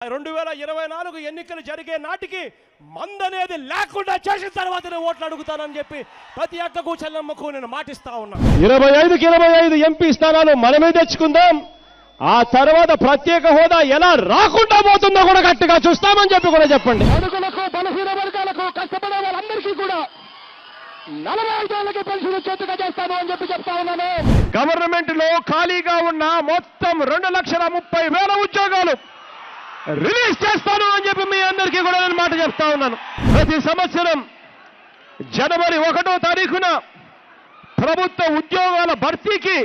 2024 ఎన్నికలు జరిగే నాటికి మందనేది లేకుండా చేసిన తర్వాతనే ఓట్లు అడుగుతానని చెప్పి ప్రతి అక్కకు చెల్లమ్మకు నేను మాటిస్తా ఉన్నా. 25కి 25 ఎంపీ స్థానాలు మనమే తెచ్చుకుందాం. ఆ తర్వాత ప్రత్యేక హోదా ఎలా రాకుండా పోతుందో కూడా గట్టిగా చూస్తామని చెప్పి కూడా చెప్పండి. అడుగులకు బలహీన వర్గాలకు కష్టపడే వాళ్ళందరికీ కూడా 45 ఏళ్ళకి పెన్షన్ చేతుగా చేస్తాను అని చెప్పి చెప్తా ఉన్నాను. గవర్నమెంట్ లో ఖాళీగా ఉన్న మొత్తం 2,30,000 ఉద్యోగాలు రిలీజ్ చేస్తాను అని చెప్పి మీ అందరికీ కూడా నేను మాట చెప్తా ఉన్నాను. ప్రతి సంవత్సరం జనవరి 1వ తారీఖున ప్రభుత్వ ఉద్యోగాల భర్తీకి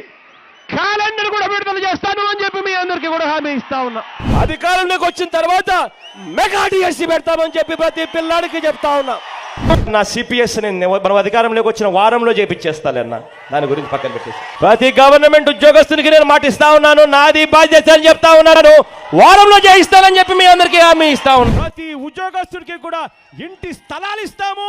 క్యాలెండర్ కూడా విడుదల చేస్తాను అని చెప్పి మీ అందరికీ కూడా హామీ ఇస్తా ఉన్నా. అధికారంలోకి వచ్చిన తర్వాత మెగా డిఎస్సీ పెడతామని చెప్పి ప్రతి పిల్లాడికి చెప్తా ఉన్నా. నా సిపిఎస్ మనం అధికారంలోకి వచ్చిన వారంలో చేపించేస్తానన్న, దాని గురించి పక్కన పెట్టేసి ప్రతి గవర్నమెంట్ ఉద్యోగస్తునికి నేను మాటిస్తా ఉన్నాను. నాది బాధ్యత అని చెప్తా ఉన్నాను. వారంలో చేయిస్తానని చెప్పి మీ అందరికీ హామీ ఇస్తా ఉన్నాను. ప్రతి ఉద్యోగస్తుడికి కూడా ఇంటి స్థలాలు ఇస్తాము,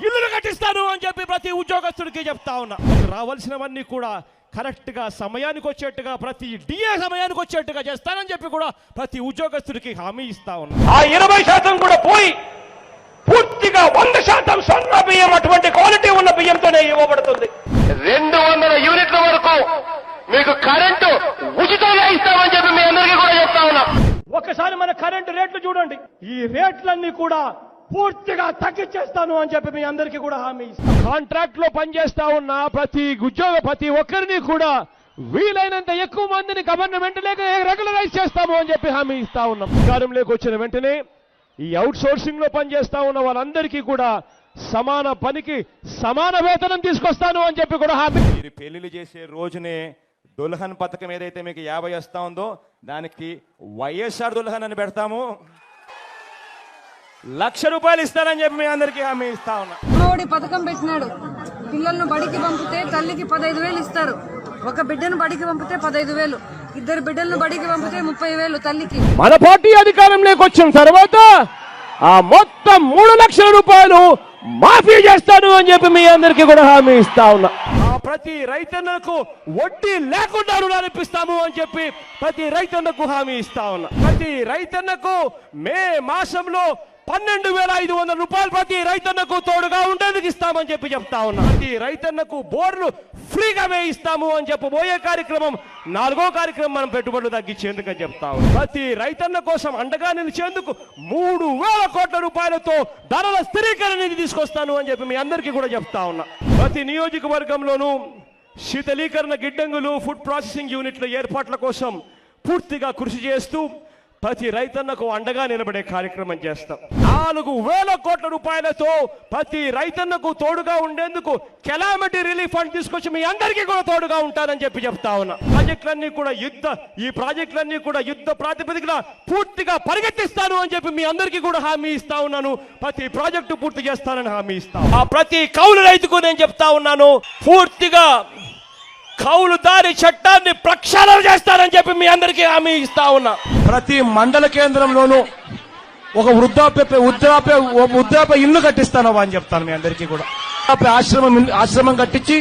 ఇల్లులు కట్టిస్తాను అని చెప్పి ప్రతి ఉద్యోగస్తుడికి చెప్తా ఉన్నా. రావాల్సినవన్నీ కూడా కరెక్ట్ గా సమయానికి వచ్చేట్టుగా, ప్రతి డిఏ సమయానికి వచ్చేట్టుగా చేస్తానని చెప్పి కూడా ప్రతి ఉద్యోగస్తుడికి హామీ ఇస్తా ఉన్నా. ఆ 20% కూడా పోయి పూర్తిగా 100% సన్న బియ్యం, అటువంటి క్వాలిటీ ఉన్న బియ్యంతోనే ఇవ్వబడుతుంది. 200 యూనిట్ల వరకు మీకు కరెంటు ఉచితంగా ఇస్తామని చెప్పి మీ అందరికీ కూడా చెప్తా ఉన్నా. ఒకసారి మన కరెంటు రేట్లు చూడండి. ఈ రేట్లన్నీ కూడా పూర్తిగా తగ్గించేస్తాను అని చెప్పి మీ అందరికీ కూడా హామీ ఇస్తాను. కాంట్రాక్ట్ లో పనిచేస్తా ఉన్న ప్రతి ఒక్కరిని కూడా వీలైనంత ఎక్కువ మందిని గవర్నమెంట్ లేక రెగ్యులరైజ్ చేస్తాము అని చెప్పి హామీ ఇస్తా ఉన్నాం. అధికారంలోకి వచ్చిన వెంటనే ఈ అవుట్ సోర్సింగ్ లో పనిచేస్తా ఉన్న వాళ్ళందరికీ కూడా సమాన పనికి సమాన వేతనం తీసుకొస్తాను అని చెప్పి కూడా హామీ. మీరు పెళ్లిళ్ళు చేసే రోజునే దుల్హన్ పథకం ఏదైతే మీకు 50 వస్తా ఉందో దానికి వైఎస్ఆర్ దుల్హన్ అని పెడతాము. ₹1,00,000 ఇస్తానని చెప్పి మీ అందరికీ హామీ ఇస్తా ఉన్నా. మోడీ పథకం పెట్టినాడు. పిల్లలను బడికి పంపితే తల్లికి 15,000 ఇస్తారు. ఒక బిడ్డను బడికి పంపితే 15,000, 2 బిడ్డలను బడికి పంపితే 30,000 తల్లికి. మన పార్టీ అధికారంలోకి వచ్చిన తర్వాత ఆ మొత్తం ₹3,00,000 మాఫీ చేస్తాను అని చెప్పి మీ అందరికీ కూడా హామీ ఇస్తా ఉన్నా. ప్రతి రైతన్నకు వడ్డీ లేకుండా రుణాలు ఇప్పిస్తాము అని చెప్పి ప్రతి రైతన్నకు హామీ ఇస్తా ఉన్నా. ప్రతి రైతన్నకు మే మాసంలో ₹12,500 ప్రతి రైతన్నకు తోడుగా ఉండేందుకు ఇస్తామని చెప్పి చెప్తా ఉన్నా. ప్రతి రైతన్నకు బోర్లు ఫ్రీగా వేయిస్తాము అని చెప్పబోయే కార్యక్రమం 4వ కార్యక్రమం మనం పెట్టుబడులు తగ్గించేందుకు అని చెప్తా ఉన్నాం. ప్రతి రైతన్న కోసం అండగా నిలిచేందుకు ₹3,000 కోట్ల ధరల స్థిరీకరణ నిధి తీసుకొస్తాను అని చెప్పి మీ అందరికీ కూడా చెప్తా ఉన్నా. ప్రతి నియోజకవర్గంలోనూ శీతలీకరణ గిడ్డంగులు, ఫుడ్ ప్రాసెసింగ్ యూనిట్ల ఏర్పాట్ల కోసం పూర్తిగా కృషి చేస్తూ ప్రతి రైతన్నకు అండగా నిలబడే కార్యక్రమం చేస్తాం. ₹4,000 కోట్ల ప్రతి రైతన్నకు తోడుగా ఉండేందుకు కెలామిటీ రిలీఫ్ ఫండ్ తీసుకొచ్చి మీ అందరికీ కూడా తోడుగా ఉంటానని చెప్పి చెప్తా ఉన్నా. ఈ ప్రాజెక్టులన్నీ కూడా యుద్ధ ప్రాతిపదికన పూర్తిగా పరిగెత్తిస్తాను అని చెప్పి మీ అందరికీ కూడా హామీ ఇస్తా ఉన్నాను. ప్రతి ప్రాజెక్టు పూర్తి చేస్తానని హామీ ఇస్తాను. ఆ ప్రతి కౌలు రైతుకు నేను చెప్తా ఉన్నాను, పూర్తిగా కౌలుదారి చట్టాన్ని ప్రక్షాళన చేస్తానని చెప్పి మీ అందరికీ హామీ ఇస్తా ఉన్నా. ప్రతి మండల కేంద్రంలోనూ ఒక వృద్ధాప్య ఇల్లు కట్టిస్తాను అని చెప్తాను మీ అందరికీ కూడా. ఆశ్రమం కట్టించి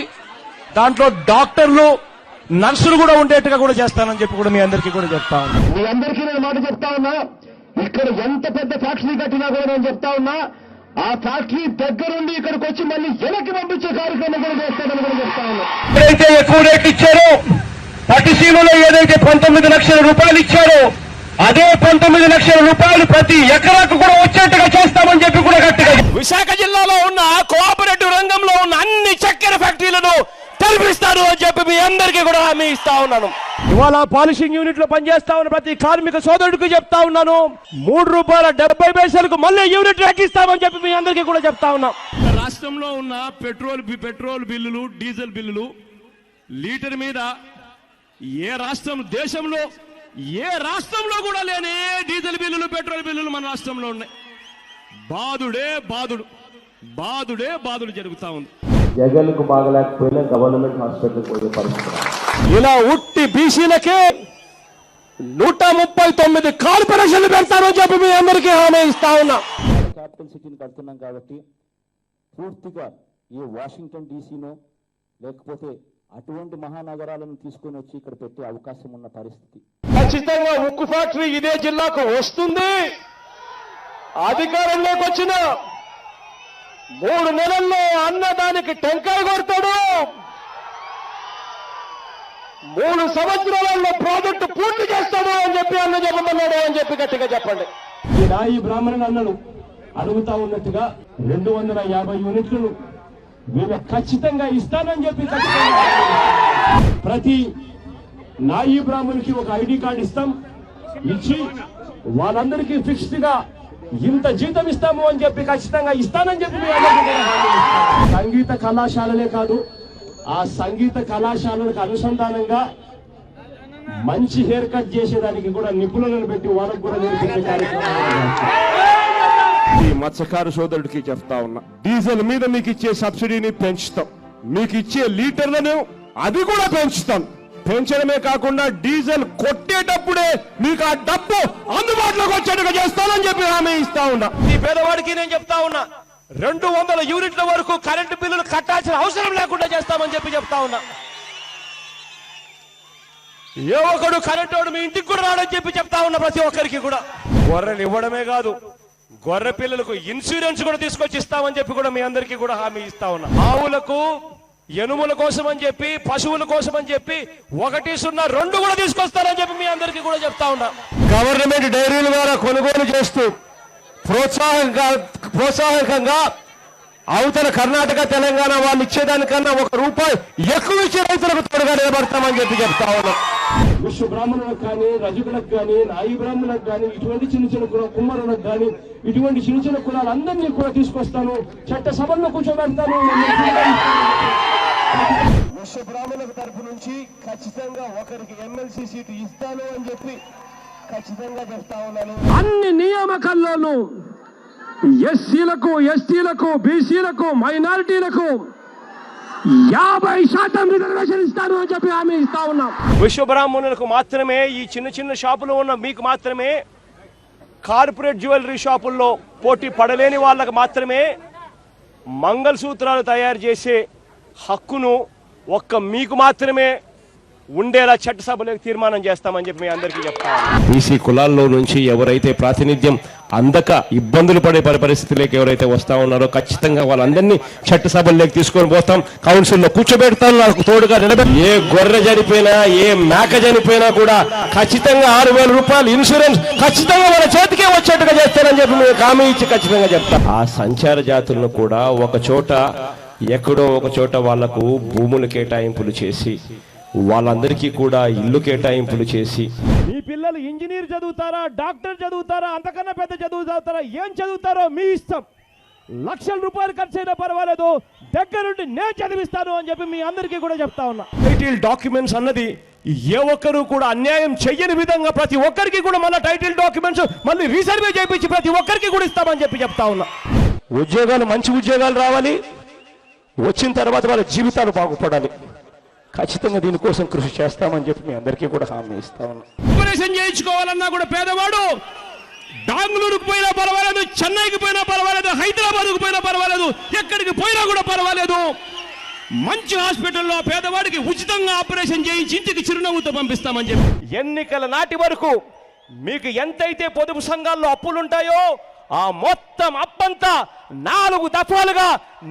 దాంట్లో డాక్టర్లు, నర్సులు కూడా ఉండేట్టుగా కూడా చేస్తానని చెప్పి కూడా మీ అందరికీ కూడా చెప్తా ఉన్నా. మీ అందరికీ నేను మాట చెప్తా ఉన్నా. ఇక్కడ ఎంత పెద్ద ఫ్యాక్టరీ కట్టినా కూడా నేను చెప్తా ఉన్నా, ఆ ఫ్యాక్టరీ దగ్గరుండి ఇక్కడికి వచ్చి మళ్ళీ వెనక్కి పంపించే కార్యక్రమం కూడా చేస్తామని కూడా చెప్తా ఉన్నా. ఎక్కడైతే ఎక్కువ రేట్లు ఇచ్చారో, పట్టిసీమలో ఏదైతే ₹19,00,000 ఇచ్చారో అదే ₹19,00,000 ప్రతి ఎకరాకు కూడా వచ్చేట్టుగా చేస్తామని చెప్పి కూడా గట్టిగా. విశాఖ జిల్లాలో ఉన్న కోఆపరేటివ్ రంగంలో ఉన్న అన్ని చక్కెర ఫ్యాక్టరీలను తెరిపిస్తాను అని చెప్పి మీ అందరికీ కూడా హామీ ఇస్తా ఉన్నాను. ఇవాళ పాలిషింగ్ యూనిట్ లో పనిచేస్తా ఉన్న ప్రతి కార్మిక సోదరుడికి చెప్తా ఉన్నాను, ₹3.70 మళ్ళీ యూనిట్ ఎక్కిస్తామని చెప్పి మీ అందరికీ కూడా చెప్తా ఉన్నాం. రాష్ట్రంలో ఉన్న పెట్రోల్ బిల్లులు, డీజిల్ బిల్లులు లీటర్ మీద ఏ రాష్ట్రంలో కూడా లేని డీజిల్ బిల్లులు, పెట్రోల్ బిల్లులు మన రాష్ట్రంలో ఉన్నాయి. బాదుడే జరుగుతా ఉంది. జగన్కు బాగలేకపోయినా గవర్నమెంట్ హాస్పిటల్ పోయే పరిస్థితి. ఇలా ఉట్టి బీసీలకే 139 కార్పొరేషన్లు పెడతారని చెప్పి మీ అందరికీ హామీ ఇస్తా ఉన్నా. క్యాపిటల్ సిటీని కడుతున్నాం కాబట్టి పూర్తిగా ఈ వాషింగ్టన్ డీసీనో లేకపోతే అటువంటి మహానగరాలను తీసుకొని వచ్చి ఇక్కడ పెట్టే అవకాశం ఉన్న పరిస్థితి. ఖచ్చితంగా ఉక్కు ఫ్యాక్టరీ ఇదే జిల్లాకు వస్తుంది. అధికారంలోకి వచ్చిన 3 నెలల్లో అన్నదానికి టెంకాయ కొడతాడు. 3 సంవత్సరాలలో ప్రాజెక్టు పూర్తి చేస్తాడు అని చెప్పి అన్న చెప్పమన్నాడు అని చెప్పి గట్టిగా చెప్పండి. ఈ నాయి బ్రాహ్మణులు అన్నలు అడుగుతా ఉన్నట్టుగా 250 యూనిట్లను మేము ఖచ్చితంగా ఇస్తానని చెప్పి ప్రతి నాయి బ్రాహ్మణునికి ఒక ఐడి కార్డు ఇస్తాం. ఇచ్చి వాళ్ళందరికీ ఫిక్స్డ్ గా ఇంత జీతం ఇస్తాము అని చెప్పి ఖచ్చితంగా ఇస్తానని చెప్పి సంగీత కళాశాలలే కాదు, ఆ సంగీత కళాశాలలకు అనుసంధానంగా మంచి హెయిర్ కట్ చేసేదానికి కూడా నిపుణులను పెట్టి వాళ్ళకు కూడా నేర్పించే కార్యక్రమం. ఈ మత్స్యకారు సోదరుడికి చెప్తా ఉన్నా, డీజిల్ మీద మీకు ఇచ్చే సబ్సిడీని పెంచుతాం, మీకు ఇచ్చే లీటర్లను అది కూడా పెంచుతాం. పెంచడమే కాకుండా డీజిల్ కొట్టేటప్పుడే మీకు ఆ డబ్బు అందుబాటులోకి వచ్చేట్టుగా చేస్తానని చెప్పి హామీ ఇస్తా ఉన్నా. ఈ పేదవాడికి నేను చెప్తా ఉన్నా, 200 యూనిట్ల వరకు కరెంటు బిల్లులు కట్టాల్సిన అవసరం లేకుండా చేస్తామని చెప్పి చెప్తా ఉన్నా. ఏ ఒక్కడు కరెంటు మీ ఇంటికి కూడా రాడని చెప్పి చెప్తా ఉన్నా. ప్రతి ఒక్కరికి కూడా గొర్రెలు ఇవ్వడమే కాదు, గొర్రె పిల్లలకు ఇన్సూరెన్స్ కూడా తీసుకొచ్చి ఇస్తామని చెప్పి కూడా మీ అందరికీ కూడా హామీ ఇస్తా ఉన్నా. ఆవులకు ఎనుముల కోసం అని చెప్పి, పశువుల కోసం అని చెప్పి 102 కూడా తీసుకొస్తారని చెప్పి మీ అందరికీ కూడా చెప్తా ఉన్నా. గవర్నమెంట్ డైరీల ద్వారా కొనుగోలు చేస్తూ ప్రోత్సాహకంగా అవతల కర్ణాటక తెలంగాణ వాళ్ళు ఇచ్చేదానికన్నా ₹1 ఎక్కువ ఇచ్చే రైతులకు తోడుగా నిలబడతామని చెప్పి చెప్తా ఉన్నాం. విశ్వ బ్రాహ్మణులకు కానీ, రజకులకు కానీ, నాయి బ్రాహ్మణులకు కానీ, ఇటువంటి చిన్న చిన్న కుమ్మరులకు కానీ, ఇటువంటి చిన్న చిన్న కులాలందరినీ కూడా తీసుకొస్తాను, చట్ట సభల్లో కూర్చోబెడతాను. విశ్వ బ్రాహ్మణుల తరఫు నుంచి ఖచ్చితంగా ఒకరికి ఎమ్మెల్సీ సీటు ఇస్తాను అని చెప్పి ఖచ్చితంగా చెప్తా ఉన్నాను. అన్ని నియామకాల్లోనూ ఎస్సీలకు, ఎస్టీలకు, బీసీలకు, మైనారిటీలకు 50% రిజర్వేషన్ ఇస్తాను అని చెప్పి హామీ ఇస్తా ఉన్నాం. విశ్వ బ్రాహ్మణులకు మాత్రమే, ఈ చిన్న చిన్న షాపులో ఉన్న మీకు మాత్రమే, కార్పొరేట్ జ్యువెలరీ షాపుల్లో పోటీ పడలేని వాళ్ళకు మాత్రమే మంగళసూత్రాలు తయారు చేసే హక్కును ఒక్క మీకు మాత్రమే ఉండేలా చట్టసభలోకి తీర్మానం చేస్తామని చెప్పి మీ అందరికీ చెప్తాను. బీసీ కులాల్లో నుంచి ఎవరైతే ప్రాతినిధ్యం అందక ఇబ్బందులు పడే పరిస్థితులకు ఎవరైతే వస్తా ఉన్నారో ఖచ్చితంగా వాళ్ళందరినీ చట్టసభల్లోకి తీసుకొని పోతాం, కౌన్సిల్లో కూర్చోబెడతాం, నాకు తోడుగా నిలబెట్టి ఏ గొర్రె చనిపోయినా, ఏ మేక చనిపోయినా కూడా ఖచ్చితంగా ₹6,000 ఇన్సూరెన్స్ ఖచ్చితంగా వాళ్ళ చేతికే వచ్చేట్టుగా చేస్తానని చెప్పి మేము హామీ ఇచ్చి ఖచ్చితంగా చెప్తాం. ఆ సంచార జాతులను కూడా ఒక చోట, ఎక్కడో ఒక చోట వాళ్లకు భూములు కేటాయింపులు చేసి, వాళ్ళందరికీ కూడా ఇల్లు కేటాయింపులు చేసి, మీ పిల్లలు ఇంజనీర్ చదువుతారా, డాక్టర్ చదువుతారా, అంతకన్నా పెద్ద చదువు చదువుతారా, ఏం చదువుతారో మీ ఇష్టం, ₹1,00,000 ఖర్చు అయినా పర్వాలేదు, దగ్గరుండి నేను చదివిస్తాను అని చెప్పి మీ అందరికీ కూడా చెప్తా ఉన్నా. టైటిల్ డాక్యుమెంట్స్ అన్నది ఏ ఒక్కరు కూడా అన్యాయం చెయ్యని విధంగా ప్రతి ఒక్కరికి కూడా మళ్ళీ టైటిల్ డాక్యుమెంట్స్ మళ్ళీ రీసర్వే చేయించి ప్రతి ఒక్కరికి కూడా ఇస్తామని చెప్పి చెప్తా ఉన్నా. ఉద్యోగాలు, మంచి ఉద్యోగాలు రావాలి, వచ్చిన తర్వాత వాళ్ళ జీవితాలు బాగుపడాలి. ఖచ్చితంగా దీనికోసం కృషి చేస్తామని చెప్పి మీ అందరికీ కూడా హామీ ఇస్తా ఉన్నాం. ఆపరేషన్ చేయించుకోవాలన్నా కూడా పేదవాడు బెంగళూరుకు పోయినా పర్వాలేదు, చెన్నైకి పోయినా పర్వాలేదు, హైదరాబాద్కు పోయినా పర్వాలేదు, ఎక్కడికి పోయినా కూడా పర్వాలేదు, మంచి హాస్పిటల్లో పేదవాడికి ఉచితంగా ఆపరేషన్ చేయించి ఇంటికి చిరునవ్వుతో పంపిస్తామని చెప్పి. ఎన్నికల నాటి వరకు మీకు ఎంతైతే పొదుపు సంఘాల్లో అప్పులుంటాయో ఆ మొత్తం అప్పంతా 4 దఫాలుగా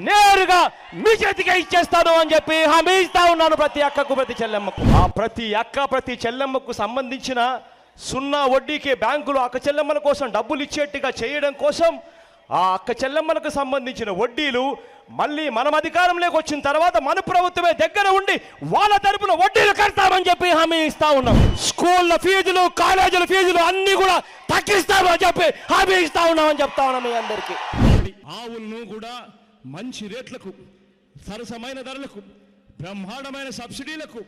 నేరుగా మీ చేతికే ఇచ్చేస్తాను అని చెప్పి హామీ ఇస్తా ఉన్నాను. ప్రతి అక్కకు, ప్రతి చెల్లెమ్మకు, ఆ ప్రతి అక్క, ప్రతి చెల్లెమ్మకు సంబంధించిన 0 వడ్డీకి బ్యాంకులు అక్క చెల్లెమ్మల కోసం డబ్బులు ఇచ్చేట్టుగా చేయడం కోసం ఆ అక్క చెల్లెమ్మలకు సంబంధించిన వడ్డీలు మళ్ళీ మనం అధికారంలోకి వచ్చిన తర్వాత మన ప్రభుత్వమే దగ్గర ఉండి వాళ్ళ తరపున వడ్డీలు కడతామని చెప్పి హామీ ఇస్తా ఉన్నాం. స్కూళ్ళ ఫీజులు, కాలేజీల ఫీజులు అన్ని కూడా తగ్గిస్తామని చెప్పి హామీ ఇస్తా ఉన్నామని చెప్తా ఉన్నాం మీ అందరికీ. ఆవులను కూడా మంచి రేట్లకు, సరసమైన ధరలకు, బ్రహ్మాండమైన సబ్సిడీలకు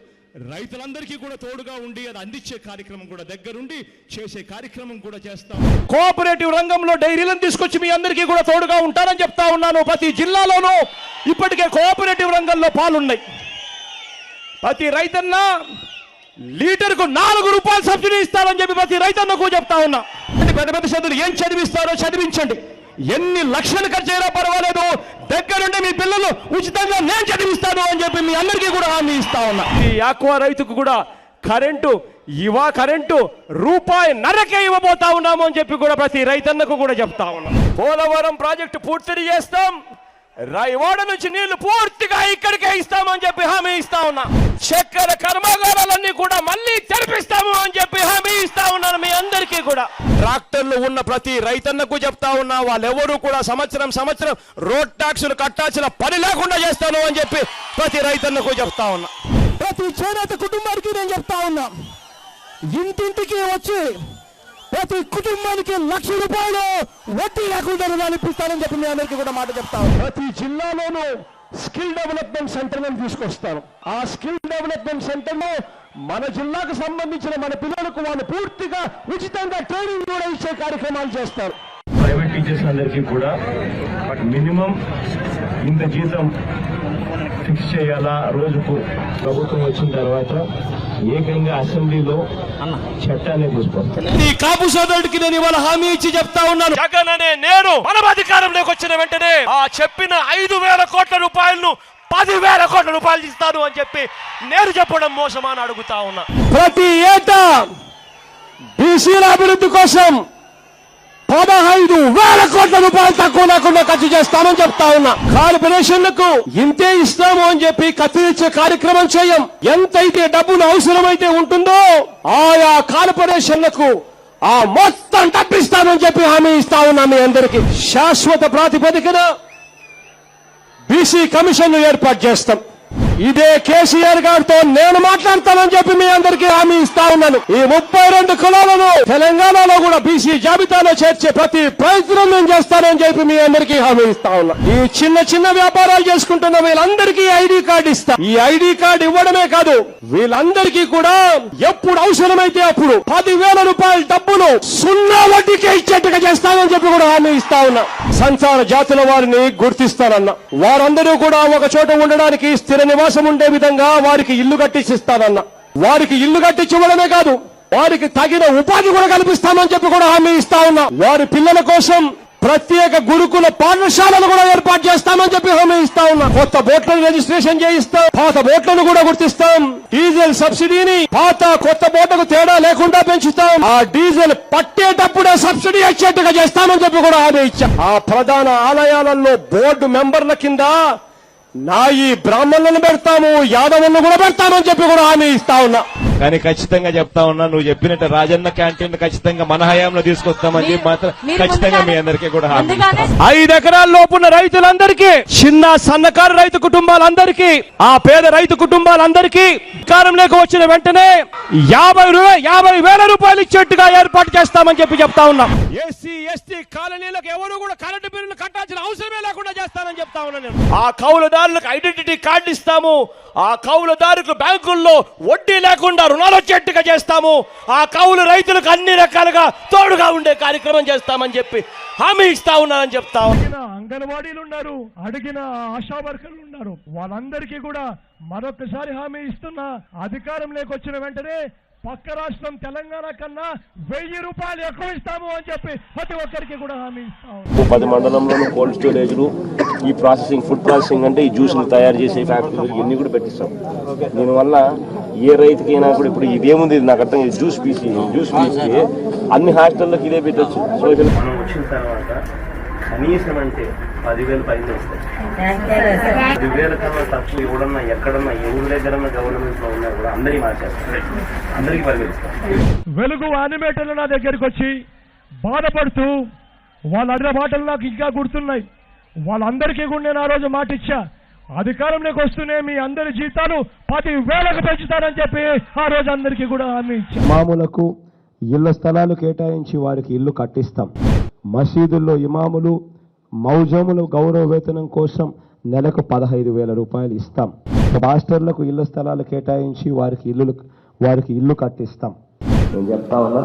రైతులందరికీ కూడా తోడుగా ఉండి అది అందించే కార్యక్రమం కూడా దగ్గరుండి చేసే కార్యక్రమం కూడా చేస్తాం. కోఆపరేటివ్ రంగంలో డైరీలను తీసుకొచ్చి మీ అందరికీ కూడా తోడుగా ఉంటారని చెప్తా ఉన్నాను. ప్రతి జిల్లాలోనూ ఇప్పటికే కోఆపరేటివ్ రంగంలో పాలున్నాయి. ప్రతి రైతన్న లీటర్కు ₹4 సబ్సిడీ ఇస్తారని చెప్పి ప్రతి రైతన్నకు చెప్తా ఉన్నా. పెద్ద పెద్ద చదువులు ఏం చదివిస్తారో చదివించండి, ఎన్ని లక్షలు ఖర్చు అయినా పర్వాలేదు, దగ్గరుండి మీ పిల్లలు ఉచితంగా నేను చదివిస్తాను అని చెప్పి మీ అందరికీ కూడా హామీ ఇస్తా ఉన్నా. ఈ ఆక్వా రైతుకు కూడా కరెంటు కరెంటు రూపాయి ఇవ్వబోతా ఉన్నాము అని చెప్పి కూడా ప్రతి రైతన్నకు కూడా చెప్తా ఉన్నాం. పోలవరం ప్రాజెక్టు పూర్తి చేస్తాం, రాయవాడ నుంచి నీళ్లు పూర్తిగా ఇక్కడికే ఇస్తామని చెప్పి హామీ ఇస్తా ఉన్నా. చక్కెర కర్మాగారాలన్నీ కూడా మళ్ళీ తెరిపిస్తాము అని చెప్పి హామీ ఇస్తా ఉన్నాను మీ అందరికీ కూడా. ట్రాక్టర్లు ఉన్న ప్రతి రైతన్నకు చెప్తా ఉన్నా, వాళ్ళెవరూ కూడా సంవత్సరం రోడ్ ట్యాక్సులు కట్టాల్సిన పని లేకుండా చేస్తాను అని చెప్పి ప్రతి రైతన్నకు చెప్తా ఉన్నా. ప్రతి చేనేత కుటుంబానికి నేను చెప్తా ఉన్నా, ఇంటింటికి వచ్చి ప్రతి కుటుంబానికి ₹1,00,000 వడ్డీ లేకుండా రుణాలు ఇప్పిస్తానని చెప్పి మీ అందరికీ కూడా మాట చెప్తాను. ప్రతి జిల్లాలోనూ స్కిల్ డెవలప్మెంట్ సెంటర్ తీసుకొస్తాను. ఆ స్కిల్ డెవలప్మెంట్ సెంటర్ లో మన జిల్లాకు సంబంధించిన మన పిల్లలకు వాళ్ళు పూర్తిగా ఉచితంగా ట్రైనింగ్ కూడా ఇచ్చే కార్యక్రమాలు చేస్తారు. ప్రైవేట్ టీచర్స్ అందరికీ కూడా మినిమం ఇంత జీతం ఫిక్స్ చేయాలా రోజుకు. ప్రభుత్వం వచ్చిన తర్వాత ఏకంగా అసెంబ్లీలో చట్టాన్ని తీసుకొస్తాను. ఈ కాపు సోదరుడికి నేను ఇవాళ హామీ ఇచ్చి చెప్తా ఉన్నాను, జగన్ అనే నేను మనం అధికారంలోకి వచ్చిన వెంటనే ఆ చెప్పిన 5,000 కోట్ల రూపాయలను 10,000 కోట్ల రూపాయలు ఇస్తాను అని చెప్పి నేను చెప్పడం మోసమా అని అడుగుతా ఉన్నా. ప్రతి ఏటా బీసీల అభివృద్ధి కోసం 15,000 కోట్ల రూపాయలు తక్కువ లేకుండా ఖర్చు చేస్తామని చెప్తా ఉన్నా. కార్పొరేషన్లకు ఇంతే ఇస్తాము అని చెప్పి కత్తిరించే కార్యక్రమం చేయం. ఎంతైతే డబ్బులు అవసరమైతే ఉంటుందో ఆయా కార్పొరేషన్లకు ఆ మొత్తం డబ్బిస్తామని చెప్పి హామీ ఇస్తా ఉన్నా. మీ అందరికీ శాశ్వత ప్రాతిపదికన బీసీ కమిషన్ ఏర్పాటు చేస్తాం. ఇదే కేసీఆర్ గారితో నేను మాట్లాడతానని చెప్పి మీ అందరికీ హామీ ఇస్తా ఉన్నాను. ఈ 32 కులాలను తెలంగాణలో కూడా బీసీ జాబితాలో చేర్చే ప్రతి ప్రయత్నం నేను చేస్తానని చెప్పి మీ అందరికీ హామీ ఇస్తా ఉన్నా. ఈ చిన్న వ్యాపారాలు చేసుకుంటున్న వీళ్ళందరికీ ఐడి కార్డు ఇస్తా. ఈ ఐడి కార్డు ఇవ్వడమే కాదు, వీళ్ళందరికీ కూడా ఎప్పుడు అవసరమైతే అప్పుడు 10,000 రూపాయల డబ్బులు 0 వడ్డీకే ఇచ్చేట్టుగా చేస్తానని చెప్పి కూడా హామీ ఇస్తా ఉన్నా. సంచార జాతుల వారిని గుర్తిస్తానన్నా. వారందరూ కూడా ఒక చోట ఉండడానికి స్థిర నివాసం ఉండే విధంగా వారికి ఇల్లు కట్టించిస్తానన్నా. వారికి ఇల్లు కట్టించివ్వడమే కాదు, వారికి తగిన ఉపాధి కూడా కల్పిస్తామని చెప్పి కూడా హామీ ఇస్తా ఉన్నా. వారి పిల్లల కోసం ప్రత్యేక గురుకుల పాఠశాలను కూడా ఏర్పాటు చేస్తామని చెప్పి హామీ ఇస్తా ఉన్నా. కొత్త బోట్లను రిజిస్ట్రేషన్ చేయిస్తాం, పాత బోట్లను కూడా గుర్తిస్తాం. డీజిల్ సబ్సిడీని పాత కొత్త బోట్లకు తేడా లేకుండా పెంచుతాం. ఆ డీజిల్ పట్టేటప్పుడే సబ్సిడీ వచ్చేట్టుగా చేస్తామని చెప్పి కూడా హామీ ఇచ్చాం. ఆ ప్రధాన ఆలయాలలో బోర్డు మెంబర్ల కింద నాయి బ్రాహ్మణులను పెడతాము, యాదవులను కూడా పెడతామని చెప్పి కూడా హామీ ఇస్తా ఉన్నా. కానీ ఖచ్చితంగా చెప్తా ఉన్నా, నువ్వు చెప్పినట్టు రాజన్న క్యాంటీన్ ఖచ్చితంగా మన హయాంలో తీసుకొస్తామని చెప్పి మాత్రం ఖచ్చితంగా మీ అందరికీ కూడా హామీ ఇస్తాం. 5 ఎకరాల లోపున్న రైతులందరికీ, చిన్న సన్నకారు రైతు కుటుంబాలందరికీ, ఆ పేద రైతు కుటుంబాలందరికీ అధికారంలోకి వచ్చిన వెంటనే 50,000 రూపాయలు ఇచ్చేట్టుగా ఏర్పాటు చేస్తామని చెప్పి చెప్తా ఉన్నాం. ఎస్సీ ఎస్టీ కాలనీలకు ఎవరు కూడా కరెంటు బిల్లులు కట్టాల్సిన అవసరమే లేకుండా చేస్తానని చెప్తా ఉన్నాను. ఆ కౌలుదారులకు ఐడెంటిటీ కార్డు ఇస్తాము. ఆ కౌలుదారులకు బ్యాంకుల్లో వడ్డీ లేకుండా రుణాలు వచ్చేట్టుగా చేస్తాము. ఆ కౌలు రైతులకు అన్ని రకాలుగా తోడుగా ఉండే కార్యక్రమం చేస్తామని చెప్పి హామీ ఇస్తా ఉన్నానని చెప్తా ఉన్నా. అంగన్వాడీలు ఉన్నారు, అడిగిన ఆశా వర్కర్లు ఉన్నారు, వాళ్ళందరికీ కూడా మరొకసారి హామీ ఇస్తున్నా. అధికారంలోకి వచ్చిన వెంటనే పక్క రాష్ట్రం తెలంగాణ కన్నా 1,000 రూపాయలు ఎక్కువ ఇస్తాము అని చెప్పి ప్రతి ఒక్కరికి కూడా హామీ ఇస్తాము. 10 మండలంలోనూ కోల్డ్ స్టోరేజ్లు, ఈ ప్రాసెసింగ్, ఫుడ్ ప్రాసెసింగ్ అంటే ఈ జ్యూస్లు తయారు చేసే ఫ్యాక్టరీలు ఇవన్నీ కూడా పెట్టిస్తాం. దీనివల్ల ఏ రైతుకైనా కూడా ఇప్పుడు ఇదేముంది నాకు అర్థం, జ్యూస్ పీసి అన్ని హాస్టల్లోకి ఇదే పెట్టచ్చు. సో మనం వచ్చిన తర్వాత కనీసం అంటే 10,000 పైన వస్తాయి. 10,000 కన్నా తక్కువ ఎవడన్నా ఎక్కడన్నా ఎవరి దగ్గరన్నా గవర్నమెంట్ లో ఉన్నా కూడా అందరికీ మార్చేస్తారు, అందరికీ పరిగెత్తారు. వెలుగు యానిమేటర్లు నా దగ్గరికి వచ్చి బాధపడుతూ వాళ్ళ అడిగిన మాటలు నాకు ఇంకా గుర్తున్నాయి. వాళ్ళందరికీ కూడా నేను ఆ రోజు మాట ఇచ్చా, అధికారంలోకి వస్తూనే మీ అందరి జీతాలు 10,000కు పెంచుతానని చెప్పి ఆ రోజు అందరికీ కూడా హామీ ఇచ్చా. ఇమాములకు ఇళ్ల స్థలాలు కేటాయించి వారికి ఇల్లు కట్టిస్తాం. మసీదుల్లో ఇమాములు, మౌజముల గౌరవ వేతనం కోసం నెలకు 15,000 రూపాయలు ఇస్తాం. మాస్టర్లకు ఇళ్ల స్థలాలు కేటాయించి వారికి ఇల్లు కట్టిస్తాం. నేను చెప్తా ఉన్నా,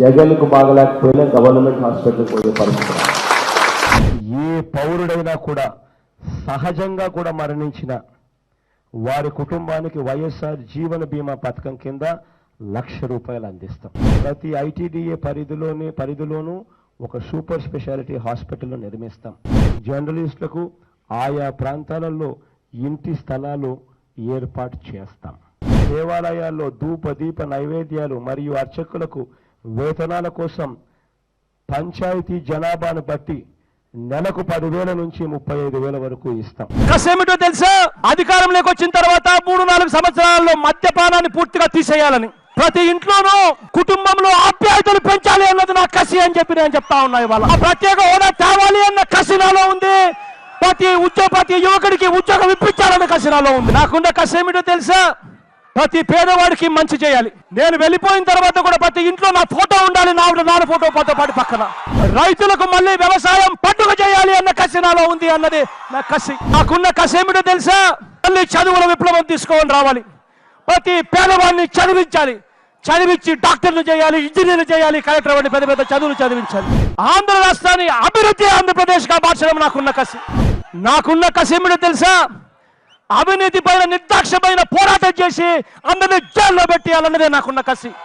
జగన్కు బాగలేకపోయినా గవర్నమెంట్ హాస్పిటల్కి పోయే పరిస్థితి. ఏ పౌరుడైనా కూడా సహజంగా కూడా మరణించిన వారి కుటుంబానికి వైఎస్ఆర్ జీవన బీమా పథకం కింద ₹1,00,000 అందిస్తాం. ప్రతి ఐటీడీఏ పరిధిలోనూ ఒక సూపర్ స్పెషాలిటీ హాస్పిటల్ నిర్మిస్తాం. జర్నలిస్టులకు ఆయా ప్రాంతాలలో ఇంటి స్థలాలు ఏర్పాటు చేస్తాం. దేవాలయాల్లో ధూప దీప నైవేద్యాలు మరియు అర్చకులకు వేతనాల కోసం పంచాయతీ జనాభాను బట్టి నెలకు 10,000 నుంచి 35,000 వరకు ఇస్తాం. కసేమిటో తెలుసా? అధికారంలోకి వచ్చిన తర్వాత 3-4 సంవత్సరాల్లో మద్యపానాన్ని పూర్తిగా తీసేయాలని, ప్రతి ఇంట్లోనూ కుటుంబంలో ఆప్యాయతలు పెంచాలి అన్నది నా కసి అని చెప్పి నేను చెప్తా ఉన్నా. ఇవాళ ఆ ప్రత్యేక హోదా తేవాలి అన్న కసి నాలో ఉంది. ప్రతి యువకుడికి ఉద్యోగం ఇప్పించాలన్న కసి నాలో ఉంది. నాకున్న కసి ఏమిటో తెలుసా? ప్రతి పేదవాడికి మంచి చేయాలి. నేను వెళ్ళిపోయిన తర్వాత కూడా ప్రతి ఇంట్లో నా ఫోటో ఉండాలి, నాన్న ఫోటో పాటు పక్కన. రైతులకు మళ్ళీ వ్యవసాయం పండుగ చేయాలి అన్న కసి నాలో ఉంది అన్నది నా కసి. నాకున్న కసి ఏమిటో తెలుసా? మళ్ళీ చదువుల విప్లవం తీసుకొని రావాలి. ప్రతి పేదవాడిని చదివించి డాక్టర్లు చేయాలి, ఇంజనీర్లు చేయాలి, కలెక్టర్ వంటి పెద్ద పెద్ద చదువులు చదివించాలి. ఆంధ్ర రాష్ట్రాన్ని అభివృద్ధి ఆంధ్రప్రదేశ్ గా మార్చడం నాకున్న కసి ఏమిటో తెలుసా? అవినీతి పైన నిర్దాక్షమైన పోరాటం చేసి అందరినీ జైల్లో పెట్టేయాలన్నదే నాకున్న కసి.